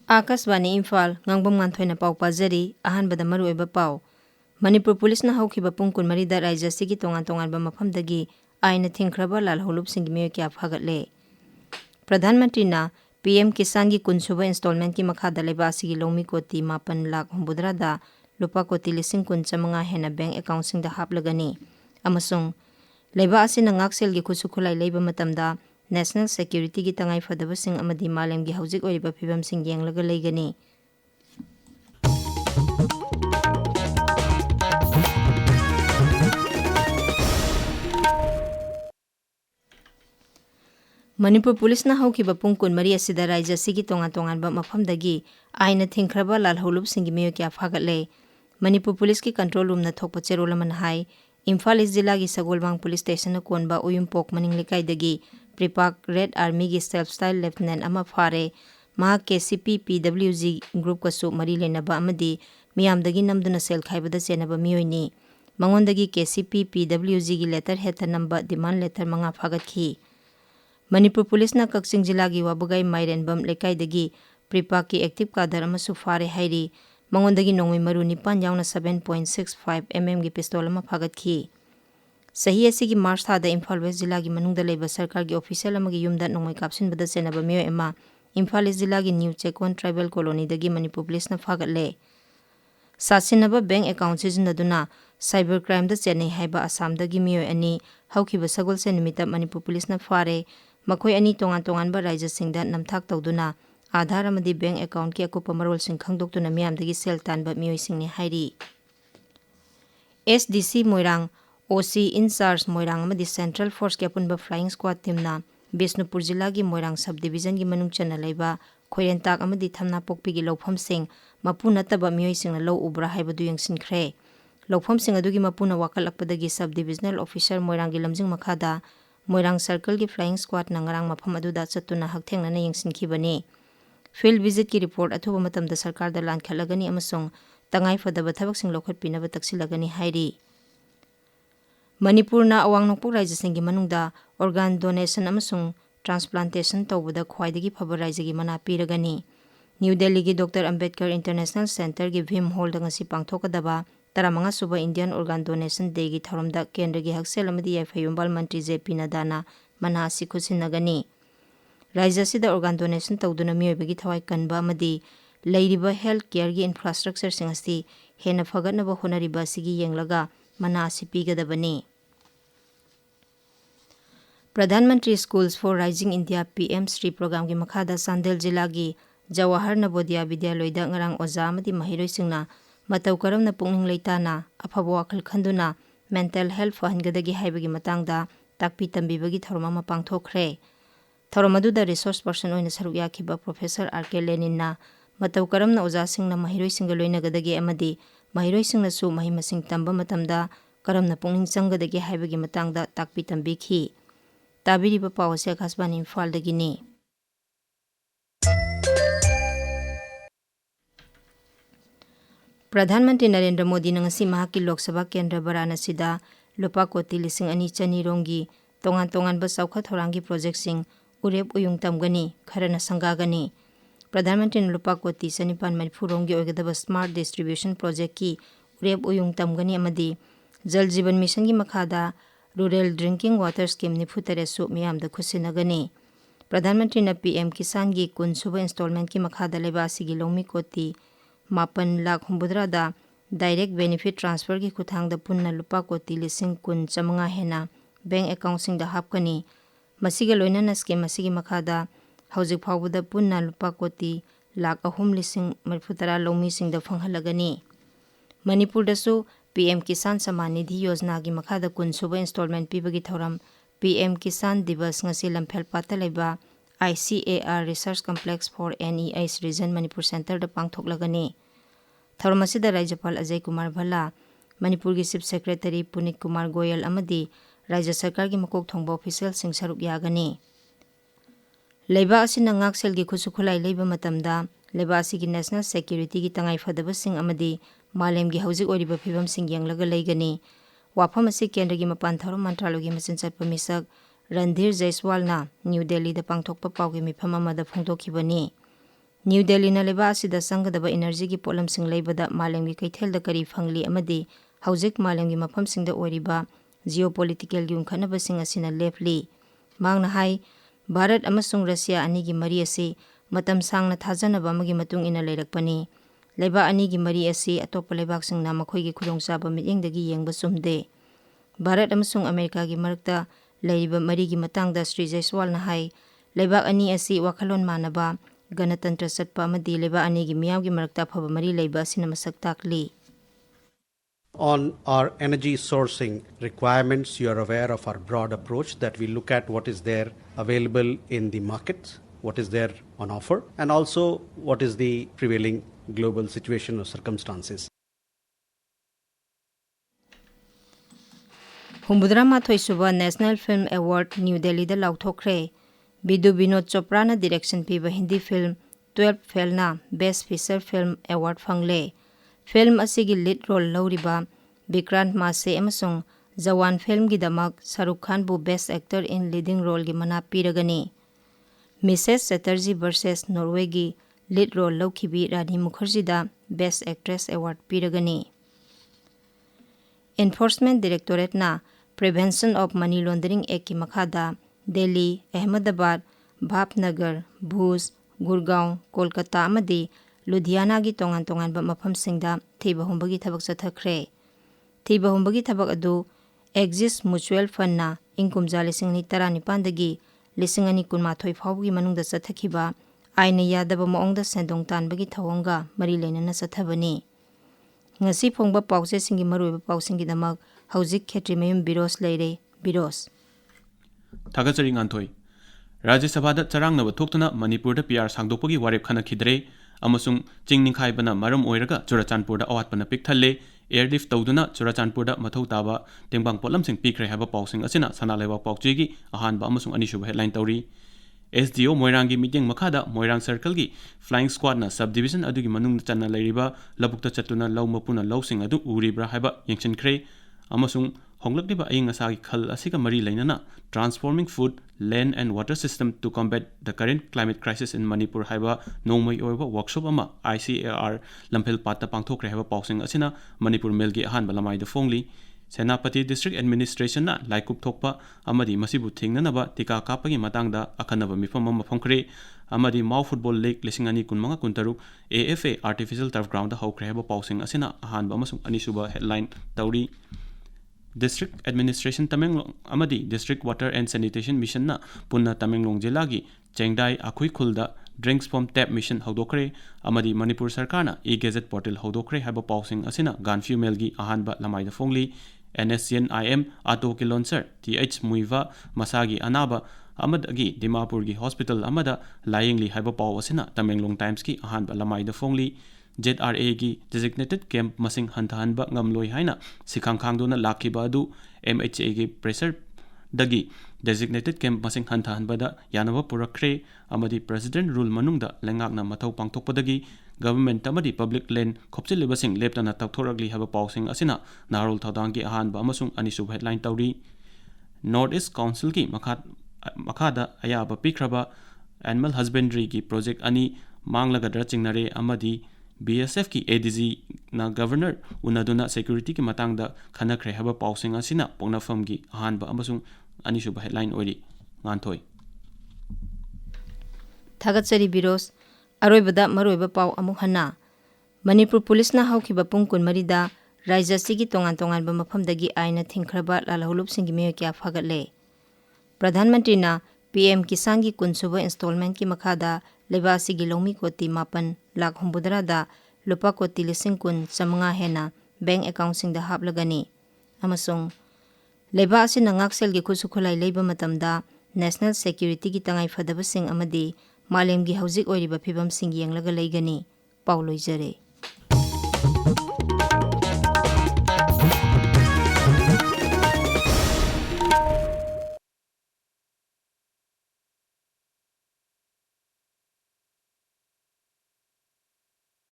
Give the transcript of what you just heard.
Akaswani Imphal Ngangbam Nganthoi na pau pazari ahanbada maruoiba pau. Manipur Police na haukiba pung 13 da rajya sigi tongan-tonganba mafamdagi aina thingkraba lalholupsinggi mioy kya phagatle. Pradhan Mantri na PM Kisan gi kunsuba installment ki makhada leba sigi lomi koti 8 lakh humbudra da lupa koti 10,000 hena bank account sing da haplagani. Amasung leba asina ngaksel gi khusukhulai leba matamda National Security ki tangai fadabasing amadi malem gi haujik oiba phibam sing yenglaga leigani. Manipur Police na haukiba pung 13 asida rajya sigi tongan-tonganba mafamdagi aina thingkraba lalholupsinggi mioy kya phagatle. Manipur Police ki control room na thokpa cherolaman hai Imphal Jilla gi Sagolbang Police Station na konba uyumpok maning lekaidagi Pripak Red Army gi self-style Lieutenant ama phare maha KCP PWG group kasu mari lenaba amadi miyamdagi namduna sel khaibada chenaba miyoyni. Mangondagi KCP PWG gi letter head number demand letter manga phagatki. Manipur Police na Kaksing Jilla gi Wabagai Mairenbam lekaidagi Pripak ki active kadar amasu phare hairi mangondagi nongmi maru nipan yauna 7.65 mm gi pistol ama phagatki. Sahi asigi March thada Imphal West Jilla gi manungda leba sarkar gi official amagi yumda nongmai kapsin bada senaba mioy ema Imphal East Jilla gi New Chekon Tribal Colony dagi Manipur Police na phagatle. Sasinaba bank account sizinaduna cybercrime da chenai haiba Assam dagi mioy ani haukiba sagol se nimita Manipur Police na phare makhoi ani tongan-tongan ba rajya singda namthak tawduna Aadhaar amadi bank account ki akupa marol sing khangdoktuna miyamdagi sel tanba mioy singni hairi. SDC Moirang OC in charge Moirang amadi Central Force ki apunba flying squad team na Bishnupur Jilla gi Moirang subdivision gi manung chana leiba khoirentak amadi thamna pokpi gi lawpham sing mapu nataba mioy singna law ubra haibadu yengsinkhre. Lawpham sing adugi mapuna wakalakpadagi subdivisional officer Moirang gi lamjing makhada Moirang Circle gi flying squad na ngarang mafam aduda chatuna hakthengnana yengsinkhibani. Field visit ki report athuba matamda sarkar da lan khalagani amasung tangai fadaba thabak sing lokhat pinaba taksilagani hairi. Manipur na awang nokpok rajya singgi manungda organ donation amasung transplantation tawbada khwaidagi phaba rajya gi mana piragani. New Delhi gi Dr. Ambedkar International Center gi Bhim Hall da ngasi pangthokadaba 15 suba Indian Organ Donation Day gi tharamda kendra gi haksel amadi yaifayumbal mantri JP Nadana mana sikhusinagani. Rajya sida organ donation tawduna miyoybagi thawai kanba amadi leiriba health care gi infrastructure singasi hena phagatnaba honariba sigi yenglaga mana asipigadabani. Pradhan Mantri Schools for Rising India PM Sri program gi makhada Sandel Jilla gi Jawahar Navodaya Vidyaloida ngarang oza amadi mahiroi singna matau karamna pungning leitana afaba wakhal khanduna mental health fahangadagi haibagi matangda takpi tambibagi thorma pangthokre. Thoromaduda resource person oina saruk yakhiba Professor R.K. Lenin na matau karamna oza singna mahiroi singa loinagadagi amadi mahiroi singna su mahimasing tamba matamda karamna pungning changadagi haibagi matangda takpi tambikhi. Tabiriba pawase Akaswani Imphal dagini. Pradhan Mantri Narendra Modi na ngasi mahaki Lok Sabha Kendra Varanasida lupa koti 2,200 rongi tongan-tongan ba saukhat thorangi project sing urep uyung tamgani kharana sangagani. Pradhan Mantri na lupa koti 9 Manipur rongi oigadaba smart distribution project ki urep uyung tamgani amadi Jal Jeevan Mission gi makhada rural drinking water scheme ni futeresu miyamda khusinagani. Pradhan Mantri na PM Kisan gi kunsuba installment ki makhada leba sigi lomi koti 8 lakh humbudra da direct benefit transfer ki khuthangda punna lupa koti 10,000 hena bank account sing da hapkani. Masiga loinana scheme masigi makhada haujik phawbada punna lupa koti lakh 3,30,000 lomi sing da phanghalagani. Manipur dasu PM Kisan Samman Nidhi Yojana gi makhada kunsuba installment pibagi thoram PM Kisan Divas ngasi lamphel pata leba ICAR Research Complex for NEI's Region Manipur Center da pangthoklagani. Thoramasida Rajyapal Ajay Kumar Bhalla, Manipur gi Chief Secretary Punit Kumar Goyal amadi Rajya Sarkar gi makok thongba official sing saruk yagani. Leiba asina ngaksel gi khusukhulai leiba matamda leiba asigi national security gi tangai fadaba sing amadi malem gi haujik oriba phibam sing yanglaga leigani. Wafam asi kendra gi mapan thorom mantralo gi machin chatpa misak Randhir Jaiswal na New Delhi da pangthokpa pawgi mifam amada phongdokhibani. New Delhi na leba asida sanggadaba energy gi polam sing leibada malem gi kaithel da kari phangli amadi haujik malem gi mafam sing da oriba geopolitical gi unkhana sing asina lefli mangna hai Bharat amasung Russia ani gi mari ase matam sangna thajana ba magi matung ina leirakpani leba ani gi mari ase atop lebak sing na makhoi gi khurongchaba miting dagi yengba sumde Bharat amasung America gi marakta leiba mari gi matangda Sri Jaiswal na hai lebak ani ase wakhalon manaba Ganatantra satpa amadi leba ani gi miyam gi marakta phaba mari leiba asina masak takli On our energy sourcing requirements, you are aware of our broad approach that we look at what is there available in the markets, what is there on offer, and also what is the prevailing global situation or circumstances. Humbudrama Thoisuba National Film Award New Delhi da lauthokre Bidu Binod Chopra na direction piba Hindi film 12 Failna Best Feature Film Award fangle film asigi lead role lauriba Vikrant Mase amasung Jawan film gi damak Shahrukh Khan bu Best Actor in Leading Role gi mana piragani Mrs. Chatterjee vs Norway gi lead role laukhibi Rani Mukherjee da Best Actress Award piragani Enforcement Directorate na Prevention of Money Laundering Act ki makhada Delhi, Ahmedabad, Bhavnagar, Bhuj, Gurgaon, Kolkata amadi Ludhiana gi tongan ba mafam singda thiba humbagi thabak chathakre thiba humbagi thabak adu Exist Mutual Fund na ingkumja lising ni 19 dagi lising ani kunmathoi phawgi manungda chathakiba aina yadaba maongda sendong tanbagi thawonga mari leinana chathabani ngasi phongba pause singi maruiba pausingi damak haujik Kshetrimayum Birosh leire Birosh Thagachari Nganthoi Rajya Sabha da charang naba thoktuna Manipur da PR sangdokpagi warep khana khidre amasung chingning bana maram oiraga Churachandpur da awatpana pikthalle airlift tawduna Churachandpur da mathau taba tengbang potlam sing pikre haba pausing asina sanalewa paukchegi ahanba amasung anishuba headline tawri SDO Moirangi meeting makhada Moirang Circle gi Flying Squad na subdivision adugi manung channa leiriba labukta chatuna law mapuna lawsing adu uribra haba yengchinkhre amasung honglakliba aying asagi khal asiga mari leinana transforming food land and water system to combat the current climate crisis in Manipur haiba nomai oiba workshop ama ICAR lamphel patta pangthokre haiba pausing asina Manipur melgi ahan balamai da fongli Senapati District Administration na Laikup Thokpa amadi masibu thingnanaba tika kapagi matangda akhanaba mifam ama phongkre amadi Mau Football League lisingani kunmanga kuntaruk AFA Artificial Turf Ground da hokre haba pausing asina ahanba amasung anisuba headline tawri District Administration Tamenglong amadi District Water and Sanitation Mission na punna Tamenglong Jilla gi Chengdai Akhui Khulda Drinks from Tap Mission hodokre amadi Manipur Sarkar na e-gazette portal hodokre haba pausing asina ganfu melgi ahanba lamaida fongli NSCNIM Ato ki launcher TH Muiva Masagi Anaba amadagi Dimapur gi hospital amada layingli haba paw asina Tamenglong Times ki ahanba lamaida fongli ZRA gi designated camp masing hantahanba ngamloi haina sikhangkhangduna lakhiba adu MHA gi pressure dagi designated camp masing hantahanbada yanaba purakre amadi president rule manungda lengakna mathau pangthokpadagi government amadi public land khopchilibasing leptana takthoragli haba pausing asina narol thodanggi ahanba amasung anisub headline tawri North East Council ki makhada ayaba pikraba animal husbandry ki project ani manglagadra chingnare amadi BSF ki ADG na governor unaduna security ki matangda khanakre haba pausing asina pongnafam gi ahanba amasung anisuba headline ori Nganthoi Thagachari Birosh aroibada maroiba paw amuk hana Manipur Police na hawkiba pung kunmari da Rajya sigi tongan ba mafamdagi aina thingkhraba lalahulup singi meyo kya phagatle Pradhan Mantri na PM Kisan gi kunsuba installment ki makhada leba sigi lomi koti 8 lakh humbudra da lupa koti lising kun samanga hena bank account sing da haplagani amasung leba asina ngaksel gi khusukhulai leiba matamda national security ki tangai fadaba sing amadi malem gi haujik oiriba phibam sing yenglaga leigani pauloi jare